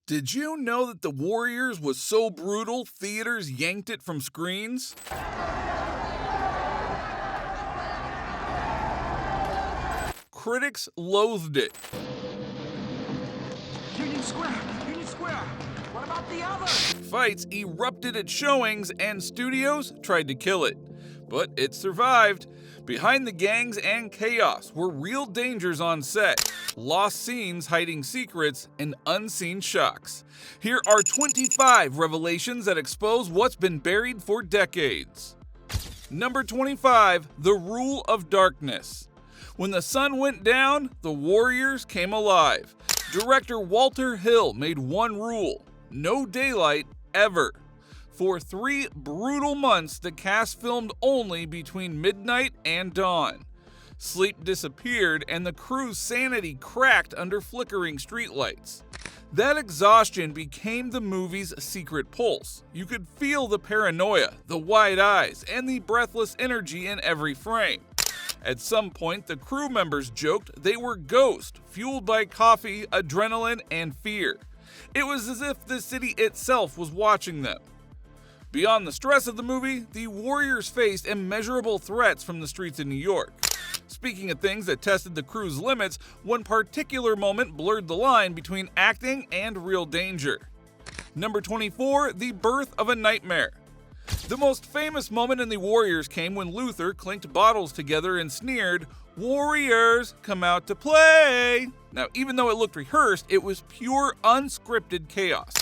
Did you know that The Warriors was so brutal, theaters yanked it from screens? Critics loathed it. Union Square! Union Square! What about the others? Fights erupted at showings, and studios tried to kill it. But it survived. Behind the gangs and chaos were real dangers on set, lost scenes hiding secrets, and unseen shocks. Here are 25 revelations that expose what's been buried for decades. Number 25, The Rule of Darkness. When the sun went down, the Warriors came alive. Director Walter Hill made one rule: no daylight ever. For 3 brutal months, the cast filmed only between midnight and dawn. Sleep disappeared, and the crew's sanity cracked under flickering streetlights. That exhaustion became the movie's secret pulse. You could feel the paranoia, the wide eyes, and the breathless energy in every frame. At some point, the crew members joked they were ghosts, fueled by coffee, adrenaline, and fear. It was as if the city itself was watching them. Beyond the stress of the movie, the Warriors faced immeasurable threats from the streets of New York. Speaking of things that tested the crew's limits, one particular moment blurred the line between acting and real danger. Number 24, The Birth of a Nightmare. The most famous moment in The Warriors came when Luther clinked bottles together and sneered, "Warriors, come out to play!" Now, even though it looked rehearsed, it was pure unscripted chaos.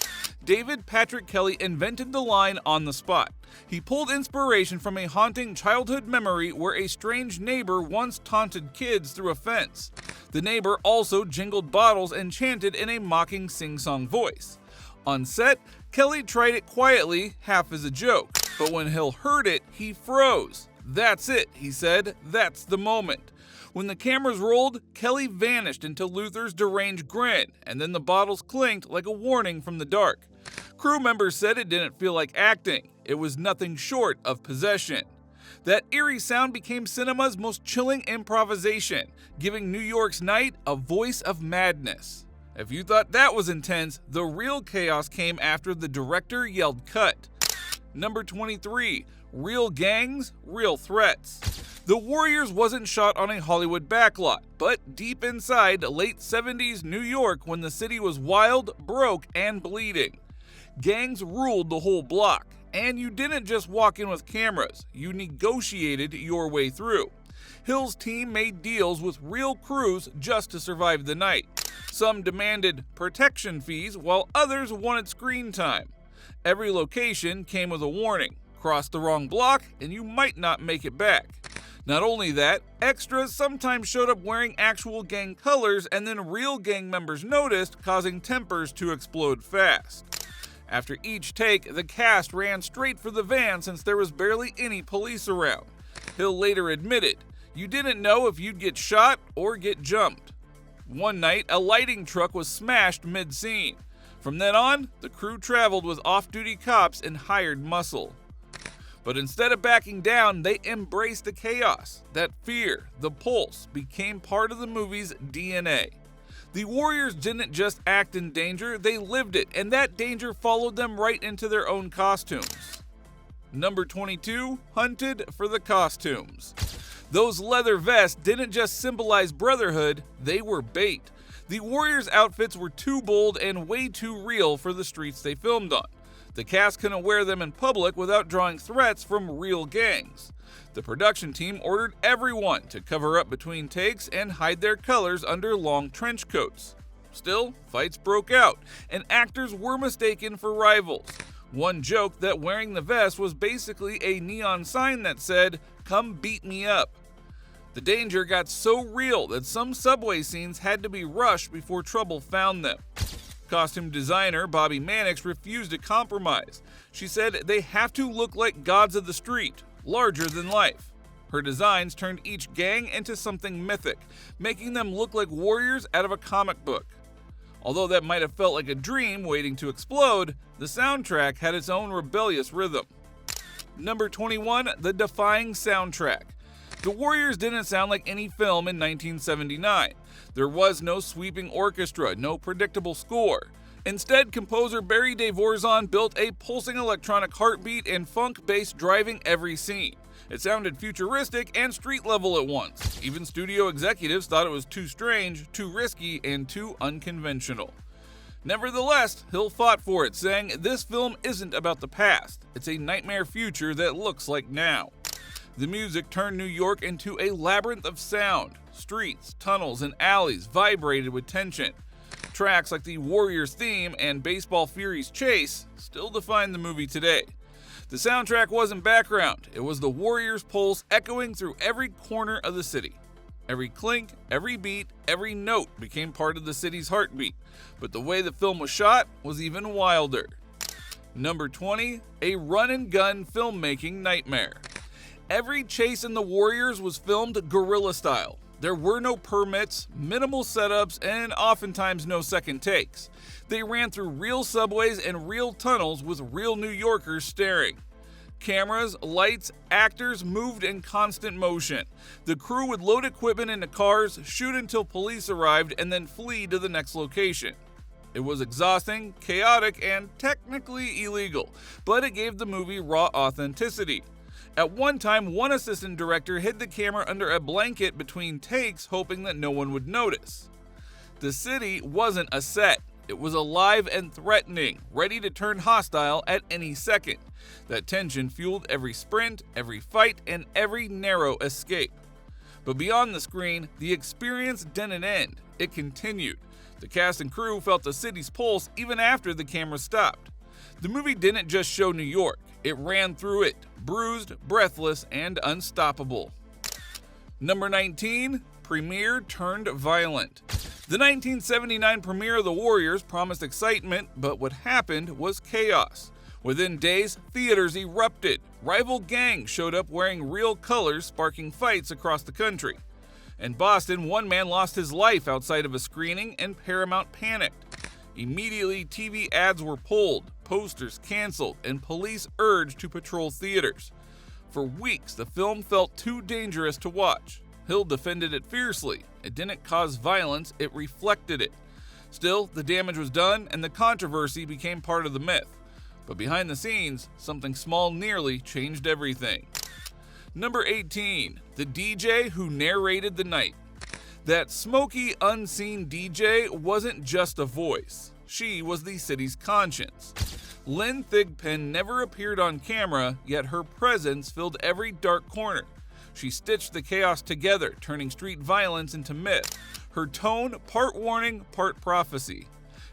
David Patrick Kelly invented the line on the spot. He pulled inspiration from a haunting childhood memory where a strange neighbor once taunted kids through a fence. The neighbor also jingled bottles and chanted in a mocking sing-song voice. On set, Kelly tried it quietly, half as a joke, but when Hill heard it, he froze. "That's it," he said, "that's the moment." When the cameras rolled, Kelly vanished into Luther's deranged grin, and then the bottles clinked like a warning from the dark. Crew members said it didn't feel like acting. It was nothing short of possession. That eerie sound became cinema's most chilling improvisation, giving New York's night a voice of madness. If you thought that was intense, the real chaos came after the director yelled cut. Number 23, Real Gangs, Real Threats. The Warriors wasn't shot on a Hollywood backlot, but deep inside late 70s New York when the city was wild, broke, and bleeding. Gangs ruled the whole block, and you didn't just walk in with cameras, you negotiated your way through. Hill's team made deals with real crews just to survive the night. Some demanded protection fees, while others wanted screen time. Every location came with a warning: cross the wrong block and you might not make it back. Not only that, extras sometimes showed up wearing actual gang colors, and then real gang members noticed, causing tempers to explode fast. After each take, the cast ran straight for the van since there was barely any police around. Hill later admitted, "You didn't know if you'd get shot or get jumped." One night, a lighting truck was smashed mid-scene. From then on, the crew traveled with off-duty cops and hired muscle. But instead of backing down, they embraced the chaos. That fear, the pulse, became part of the movie's DNA. The Warriors didn't just act in danger, they lived it, and that danger followed them right into their own costumes. Number 22, Hunted for the Costumes. Those leather vests didn't just symbolize brotherhood, they were bait. The Warriors' outfits were too bold and way too real for the streets they filmed on. The cast couldn't wear them in public without drawing threats from real gangs. The production team ordered everyone to cover up between takes and hide their colors under long trench coats. Still, fights broke out, and actors were mistaken for rivals. One joked that wearing the vest was basically a neon sign that said, "Come beat me up." The danger got so real that some subway scenes had to be rushed before trouble found them. Costume designer Bobby Mannix refused to compromise. She said they have to look like gods of the street, larger than life. Her designs turned each gang into something mythic, making them look like warriors out of a comic book. Although that might have felt like a dream waiting to explode, the soundtrack had its own rebellious rhythm. Number 21, the Defying Soundtrack. The Warriors didn't sound like any film in 1979. There was no sweeping orchestra, no predictable score. Instead, composer Barry Davorzon built a pulsing electronic heartbeat and funk bass driving every scene. It sounded futuristic and street level at once. Even studio executives thought it was too strange, too risky, and too unconventional. Nevertheless, Hill fought for it, saying, "This film isn't about the past. It's a nightmare future that looks like now." The music turned New York into a labyrinth of sound. Streets, tunnels, and alleys vibrated with tension. Tracks like the Warriors theme and Baseball Fury's Chase still define the movie today. The soundtrack wasn't background, it was the Warriors' pulse echoing through every corner of the city. Every clink, every beat, every note became part of the city's heartbeat, but the way the film was shot was even wilder. Number 20, a run-and-gun filmmaking nightmare. Every chase in the Warriors was filmed guerrilla style. There were no permits, minimal setups, and oftentimes no second takes. They ran through real subways and real tunnels with real New Yorkers staring. Cameras, lights, actors moved in constant motion. The crew would load equipment into cars, shoot until police arrived, and then flee to the next location. It was exhausting, chaotic, and technically illegal, but it gave the movie raw authenticity. At one time, one assistant director hid the camera under a blanket between takes, hoping that no one would notice. The city wasn't a set. It was alive and threatening, ready to turn hostile at any second. That tension fueled every sprint, every fight, and every narrow escape. But beyond the screen, the experience didn't end. It continued. The cast and crew felt the city's pulse even after the camera stopped. The movie didn't just show New York, it ran through it, bruised, breathless, and unstoppable. Number 19, premiere turned violent. The 1979 premiere of The Warriors promised excitement, but what happened was chaos. Within days, theaters erupted. Rival gangs showed up wearing real colors, sparking fights across the country. In Boston, one man lost his life outside of a screening, and Paramount panicked. Immediately, TV ads were pulled, posters canceled, and police urged to patrol theaters. For weeks, the film felt too dangerous to watch. Hill defended it fiercely. It didn't cause violence, it reflected it. Still, the damage was done, and the controversy became part of the myth. But behind the scenes, something small nearly changed everything. Number 18, the DJ who narrated the night. That smoky, unseen DJ wasn't just a voice. She was the city's conscience. Lynn Thigpen never appeared on camera, yet her presence filled every dark corner. She stitched the chaos together, turning street violence into myth. Her tone, part warning, part prophecy.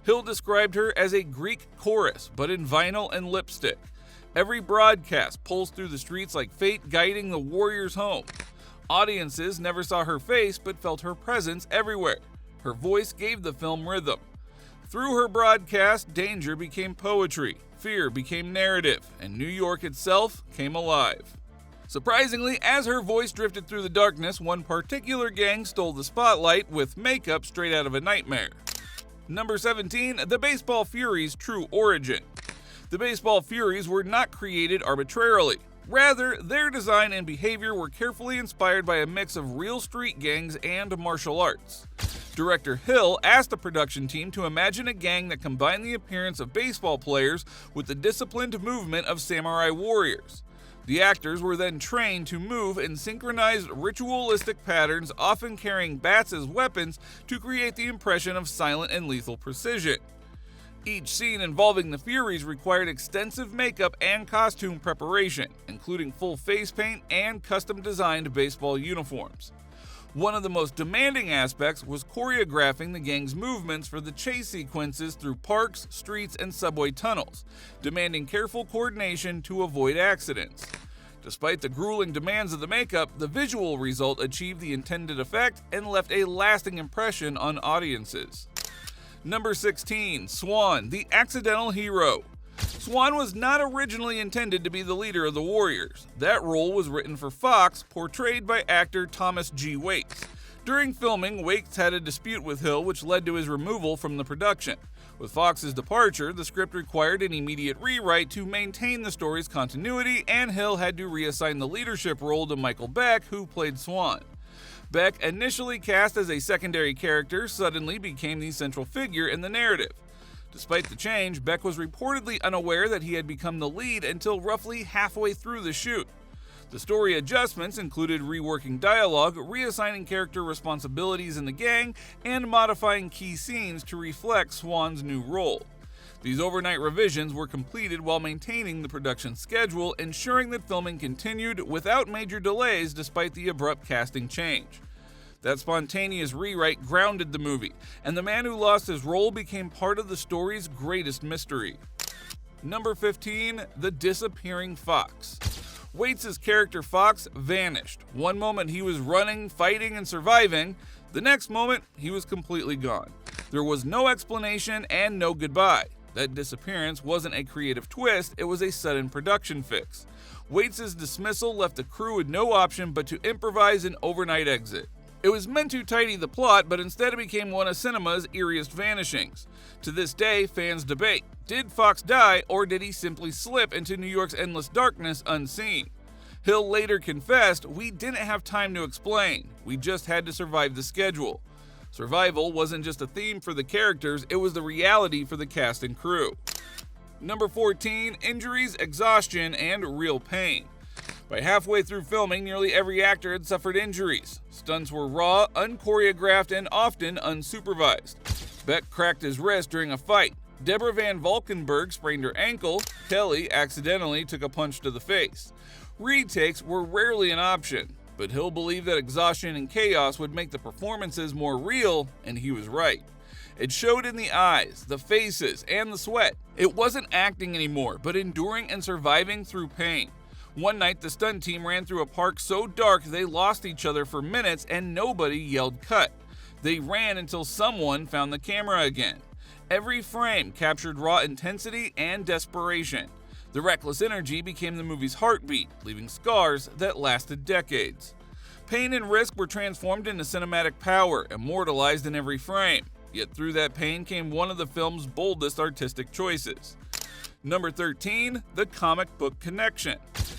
Hill described her as a Greek chorus, but in vinyl and lipstick. Every broadcast pulsed through the streets like fate guiding the Warriors home. Audiences never saw her face but felt her presence everywhere. Her voice gave the film rhythm. Through her broadcast, danger became poetry, fear became narrative, and New York itself came alive. Surprisingly, as her voice drifted through the darkness, one particular gang stole the spotlight with makeup straight out of a nightmare. Number 17, the Baseball Fury's true origin. The Baseball Furies were not created arbitrarily. Rather, their design and behavior were carefully inspired by a mix of real street gangs and martial arts. Director Hill asked the production team to imagine a gang that combined the appearance of baseball players with the disciplined movement of samurai warriors. The actors were then trained to move in synchronized ritualistic patterns, often carrying bats as weapons to create the impression of silent and lethal precision. Each scene involving the Furies required extensive makeup and costume preparation, including full face paint and custom-designed baseball uniforms. One of the most demanding aspects was choreographing the gang's movements for the chase sequences through parks, streets, and subway tunnels, demanding careful coordination to avoid accidents. Despite the grueling demands of the makeup, the visual result achieved the intended effect and left a lasting impression on audiences. Number 16, Swan, the accidental hero. Swan was not originally intended to be the leader of the Warriors. That role was written for Fox, portrayed by actor Thomas G. Waits. During filming, Waits had a dispute with Hill, which led to his removal from the production. With Fox's departure, the script required an immediate rewrite to maintain the story's continuity, and Hill had to reassign the leadership role to Michael Beck, who played Swan. Beck, initially cast as a secondary character, suddenly became the central figure in the narrative. Despite the change, Beck was reportedly unaware that he had become the lead until roughly halfway through the shoot. The story adjustments included reworking dialogue, reassigning character responsibilities in the gang, and modifying key scenes to reflect Swan's new role. These overnight revisions were completed while maintaining the production schedule, ensuring that filming continued without major delays despite the abrupt casting change. That spontaneous rewrite grounded the movie, and the man who lost his role became part of the story's greatest mystery. Number 15. The Disappearing Fox. Waits' character Fox vanished. One moment he was running, fighting, and surviving. The next moment, he was completely gone. There was no explanation and no goodbye. That disappearance wasn't a creative twist, it was a sudden production fix. Waits' dismissal left the crew with no option but to improvise an overnight exit. It was meant to tidy the plot, but instead it became one of cinema's eeriest vanishings. To this day, fans debate, did Fox die or did he simply slip into New York's endless darkness unseen? Hill later confessed, "We didn't have time to explain, we just had to survive the schedule." Survival wasn't just a theme for the characters, it was the reality for the cast and crew. Number 14. Injuries, exhaustion, and real pain. By halfway through filming, nearly every actor had suffered injuries. Stunts were raw, unchoreographed, and often unsupervised. Beck cracked his wrist during a fight. Deborah Van Valkenburg sprained her ankle. Kelly accidentally took a punch to the face. Retakes were rarely an option, but Hill believed that exhaustion and chaos would make the performances more real, and he was right. It showed in the eyes, the faces, and the sweat. It wasn't acting anymore, but enduring and surviving through pain. One night, the stunt team ran through a park so dark they lost each other for minutes and nobody yelled cut. They ran until someone found the camera again. Every frame captured raw intensity and desperation. The reckless energy became the movie's heartbeat, leaving scars that lasted decades. Pain and risk were transformed into cinematic power, immortalized in every frame. Yet through that pain came one of the film's boldest artistic choices. Number 13. The Comic Book Connection.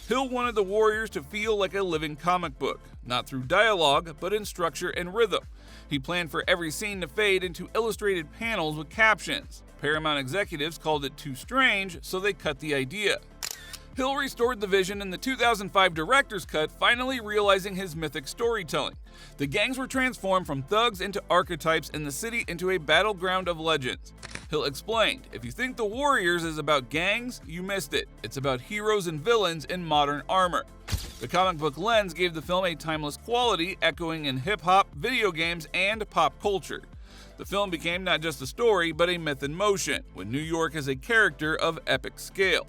Hill wanted the Warriors to feel like a living comic book, not through dialogue, but in structure and rhythm. He planned for every scene to fade into illustrated panels with captions. Paramount executives called it too strange, so they cut the idea. Hill restored the vision in the 2005 director's cut, finally realizing his mythic storytelling. The gangs were transformed from thugs into archetypes and the city into a battleground of legends. Hill explained, "If you think The Warriors is about gangs, you missed it. It's about heroes and villains in modern armor." The comic book lens gave the film a timeless quality, echoing in hip-hop, video games, and pop culture. The film became not just a story, but a myth in motion, with New York as a character of epic scale.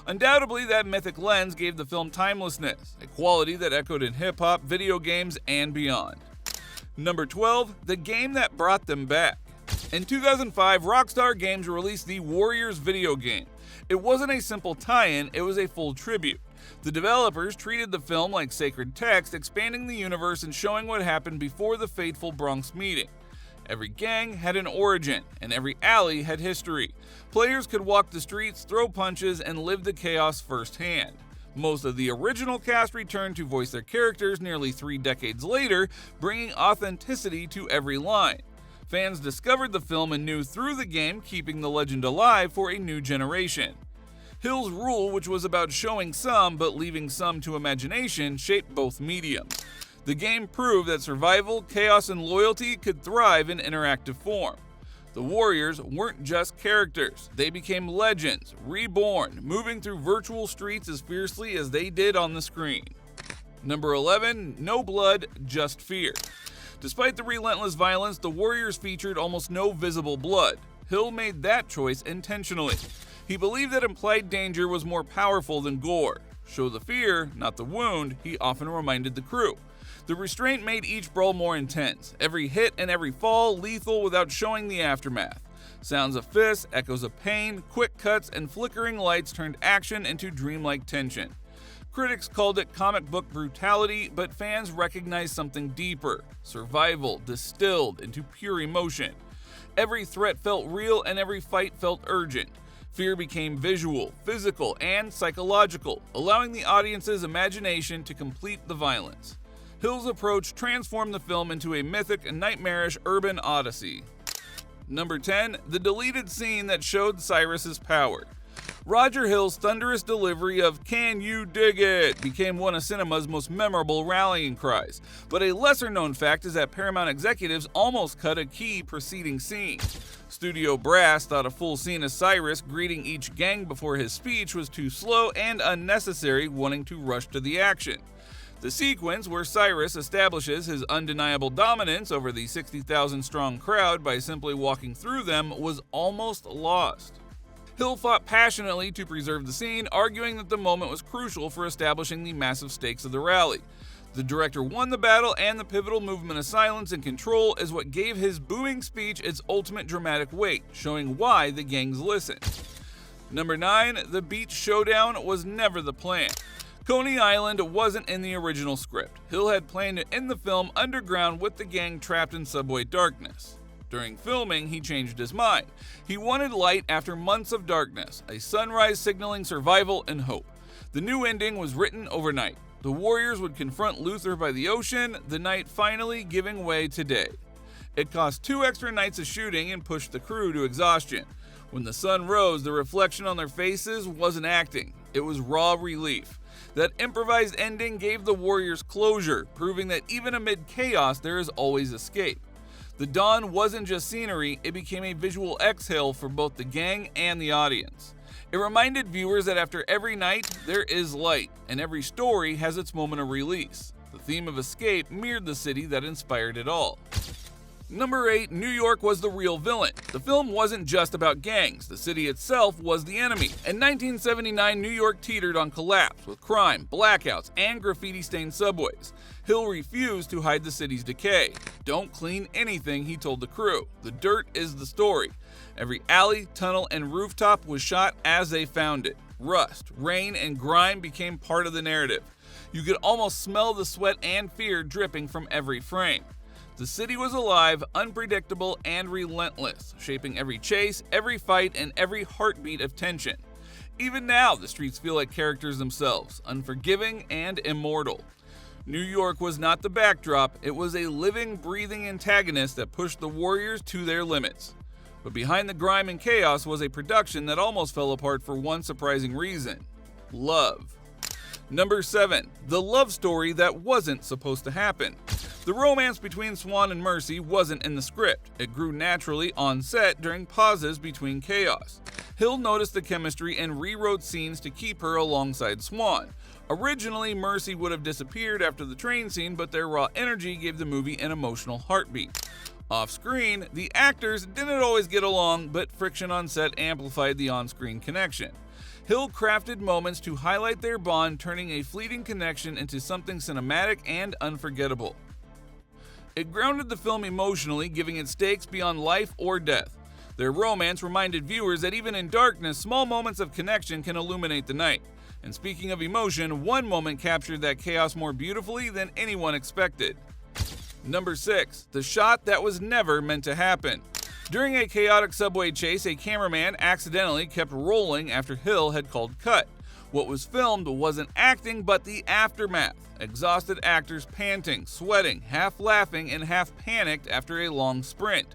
Undoubtedly, that mythic lens gave the film timelessness, a quality that echoed in hip-hop, video games, and beyond. Number 12. The Game That Brought Them Back. In 2005, Rockstar Games released the Warriors video game. It wasn't a simple tie-in, it was a full tribute. The developers treated the film like sacred text, expanding the universe and showing what happened before the fateful Bronx meeting. Every gang had an origin, and every alley had history. Players could walk the streets, throw punches, and live the chaos firsthand. Most of the original cast returned to voice their characters nearly 3 decades later, bringing authenticity to every line. Fans discovered the film and knew through the game, keeping the legend alive for a new generation. Hill's rule, which was about showing some but leaving some to imagination, shaped both mediums. The game proved that survival, chaos, and loyalty could thrive in interactive form. The Warriors weren't just characters, they became legends, reborn, moving through virtual streets as fiercely as they did on the screen. Number 11. No Blood, Just Fear. Despite the relentless violence, the Warriors featured almost no visible blood. Hill made that choice intentionally. He believed that implied danger was more powerful than gore. Show the fear, not the wound, he often reminded the crew. The restraint made each brawl more intense, every hit and every fall lethal without showing the aftermath. Sounds of fists, echoes of pain, quick cuts, and flickering lights turned action into dreamlike tension. Critics called it comic book brutality, but fans recognized something deeper: survival distilled into pure emotion. Every threat felt real and every fight felt urgent. Fear became visual, physical, and psychological, allowing the audience's imagination to complete the violence. Hill's approach transformed the film into a mythic and nightmarish urban odyssey. Number 10. The deleted scene that showed Cyrus's power. Roger Hill's thunderous delivery of "Can you dig it?" became one of cinema's most memorable rallying cries, but a lesser-known fact is that Paramount executives almost cut a key preceding scene. Studio brass thought a full scene of Cyrus greeting each gang before his speech was too slow and unnecessary, wanting to rush to the action. The sequence where Cyrus establishes his undeniable dominance over the 60,000-strong crowd by simply walking through them was almost lost. Hill fought passionately to preserve the scene, arguing that the moment was crucial for establishing the massive stakes of the rally. The director won the battle, and the pivotal movement of silence and control is what gave his booming speech its ultimate dramatic weight, showing why the gangs listened. Number 9. The beach showdown was never the plan. Coney Island wasn't in the original script. Hill had planned to end the film underground with the gang trapped in subway darkness. During filming, he changed his mind. He wanted light after months of darkness, a sunrise signaling survival and hope. The new ending was written overnight. The warriors would confront Luther by the ocean, the night finally giving way to day. It cost 2 extra nights of shooting and pushed the crew to exhaustion. When the sun rose, the reflection on their faces wasn't acting. It was raw relief. That improvised ending gave the warriors closure, proving that even amid chaos, there is always escape. The dawn wasn't just scenery, it became a visual exhale for both the gang and the audience. It reminded viewers that after every night, there is light, and every story has its moment of release. The theme of escape mirrored the city that inspired it all. Number 8. New York was the real villain. The film wasn't just about gangs, the city itself was the enemy. In 1979, New York teetered on collapse, with crime, blackouts, and graffiti-stained subways. Hill refused to hide the city's decay. "Don't clean anything," he told the crew. "The dirt is the story." Every alley, tunnel, and rooftop was shot as they found it. Rust, rain, and grime became part of the narrative. You could almost smell the sweat and fear dripping from every frame. The city was alive, unpredictable, and relentless, shaping every chase, every fight, and every heartbeat of tension. Even now, the streets feel like characters themselves, unforgiving and immortal. New York was not the backdrop, it was a living, breathing antagonist that pushed the warriors to their limits. But behind the grime and chaos was a production that almost fell apart for one surprising reason: love. Number 7. The love story that wasn't supposed to happen. The romance between Swan and Mercy wasn't in the script. It grew naturally on set during pauses between chaos. Hill noticed the chemistry and rewrote scenes to keep her alongside Swan. Originally, Mercy would have disappeared after the train scene, but their raw energy gave the movie an emotional heartbeat. Off-screen, the actors didn't always get along, but friction on set amplified the on-screen connection. Hill crafted moments to highlight their bond, turning a fleeting connection into something cinematic and unforgettable. It grounded the film emotionally, giving it stakes beyond life or death. Their romance reminded viewers that even in darkness, small moments of connection can illuminate the night. And speaking of emotion, one moment captured that chaos more beautifully than anyone expected. Number 6. The shot that was never meant to happen. During a chaotic subway chase, a cameraman accidentally kept rolling after Hill had called cut. What was filmed wasn't acting, but the aftermath. Exhausted actors panting, sweating, half laughing, and half panicked after a long sprint.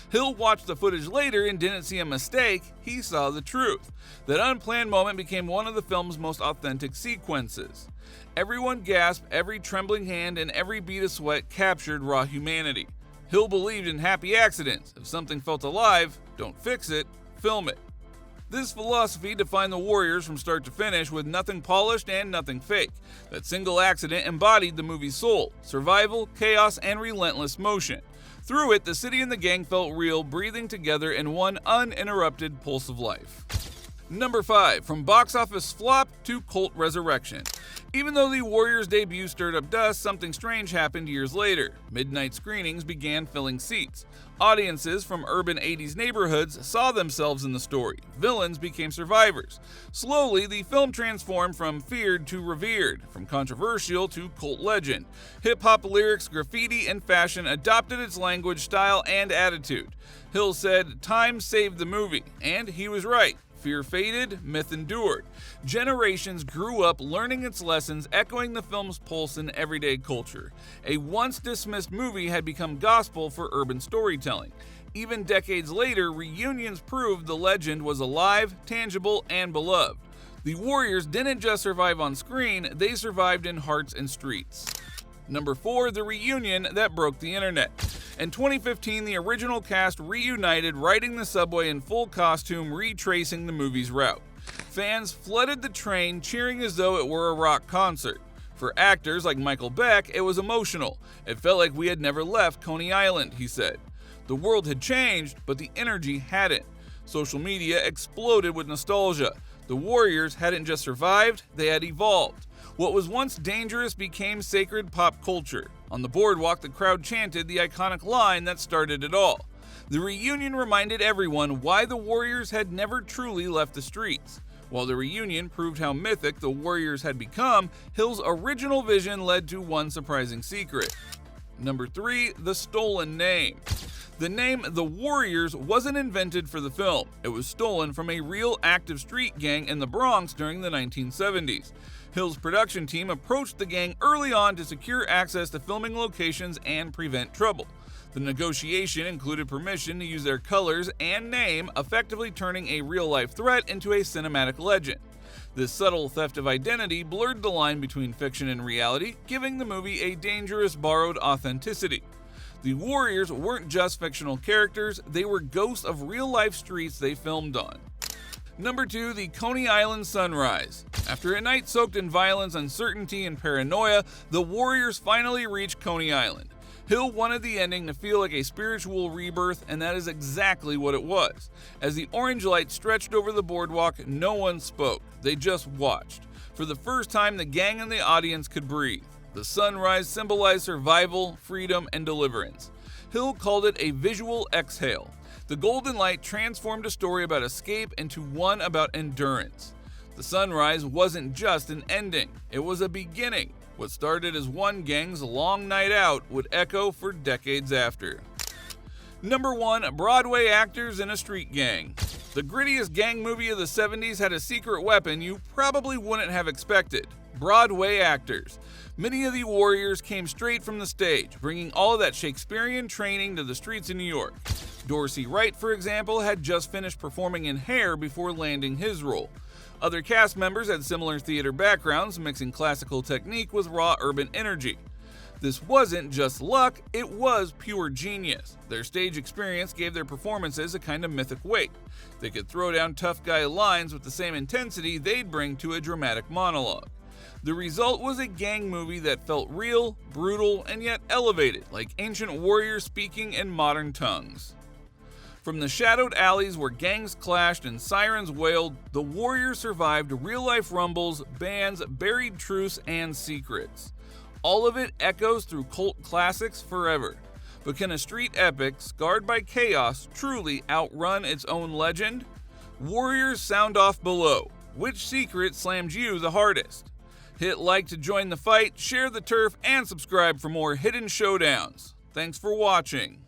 Hill watched the footage later and didn't see a mistake, he saw the truth. That unplanned moment became one of the film's most authentic sequences. Everyone gasped, every trembling hand and every bead of sweat captured raw humanity. Hill believed in happy accidents. If something felt alive, don't fix it, film it. This philosophy defined the Warriors from start to finish, with nothing polished and nothing fake. That single accident embodied the movie's soul: survival, chaos, and relentless motion. Through it, the city and the gang felt real, breathing together in one uninterrupted pulse of life. Number 5. From box office flop to cult resurrection. Even though the Warriors' debut stirred up dust, something strange happened years later. Midnight screenings began filling seats. Audiences from urban 80s neighborhoods saw themselves in the story. Villains became survivors. Slowly, the film transformed from feared to revered, from controversial to cult legend. Hip-hop lyrics, graffiti, and fashion adopted its language, style, and attitude. Hill said, "Time saved the movie," and he was right. Fear faded, myth endured. Generations grew up learning its lessons, echoing the film's pulse in everyday culture. A once dismissed movie had become gospel for urban storytelling. Even decades later, reunions proved the legend was alive, tangible, and beloved. The Warriors didn't just survive on screen, they survived in hearts and streets. Number 4, the reunion that broke the internet. In 2015, the original cast reunited, riding the subway in full costume, retracing the movie's route. Fans flooded the train, cheering as though it were a rock concert. For actors like Michael Beck, it was emotional. It felt like we had never left Coney Island, he said. The world had changed, but the energy hadn't. Social media exploded with nostalgia. The Warriors hadn't just survived, they had evolved. What was once dangerous became sacred pop culture. On the boardwalk, the crowd chanted the iconic line that started it all. The reunion reminded everyone why the Warriors had never truly left the streets. While the reunion proved how mythic the Warriors had become, Hill's original vision led to one surprising secret. Number 3, the stolen name. The name The Warriors wasn't invented for the film. It was stolen from a real active street gang in the Bronx during the 1970s. Hill's production team approached the gang early on to secure access to filming locations and prevent trouble. The negotiation included permission to use their colors and name, effectively turning a real-life threat into a cinematic legend. This subtle theft of identity blurred the line between fiction and reality, giving the movie a dangerous borrowed authenticity. The Warriors weren't just fictional characters, they were ghosts of real-life streets they filmed on. Number 2, the Coney Island sunrise. After a night soaked in violence, uncertainty, and paranoia, the Warriors finally reached Coney Island. Hill wanted the ending to feel like a spiritual rebirth, and that is exactly what it was. As the orange light stretched over the boardwalk, no one spoke. They just watched. For the first time, the gang and the audience could breathe. The sunrise symbolized survival, freedom, and deliverance. Hill called it a visual exhale. The golden light transformed a story about escape into one about endurance. The sunrise wasn't just an ending, it was a beginning. What started as one gang's long night out would echo for decades after. Number 1, Broadway actors in a street gang. The grittiest gang movie of the 70s had a secret weapon you probably wouldn't have expected: Broadway actors. Many of the Warriors came straight from the stage, bringing all of that Shakespearean training to the streets of New York. Dorsey Wright, for example, had just finished performing in Hair before landing his role. Other cast members had similar theater backgrounds, mixing classical technique with raw urban energy. This wasn't just luck, it was pure genius. Their stage experience gave their performances a kind of mythic weight. They could throw down tough guy lines with the same intensity they'd bring to a dramatic monologue. The result was a gang movie that felt real, brutal, and yet elevated, like ancient warriors speaking in modern tongues. From the shadowed alleys where gangs clashed and sirens wailed, the Warriors survived real-life rumbles, bands, buried truths, and secrets. All of it echoes through cult classics forever. But can a street epic, scarred by chaos, truly outrun its own legend? Warriors, sound off below. Which secret slammed you the hardest? Hit like to join the fight, share the turf, and subscribe for more hidden showdowns. Thanks for watching.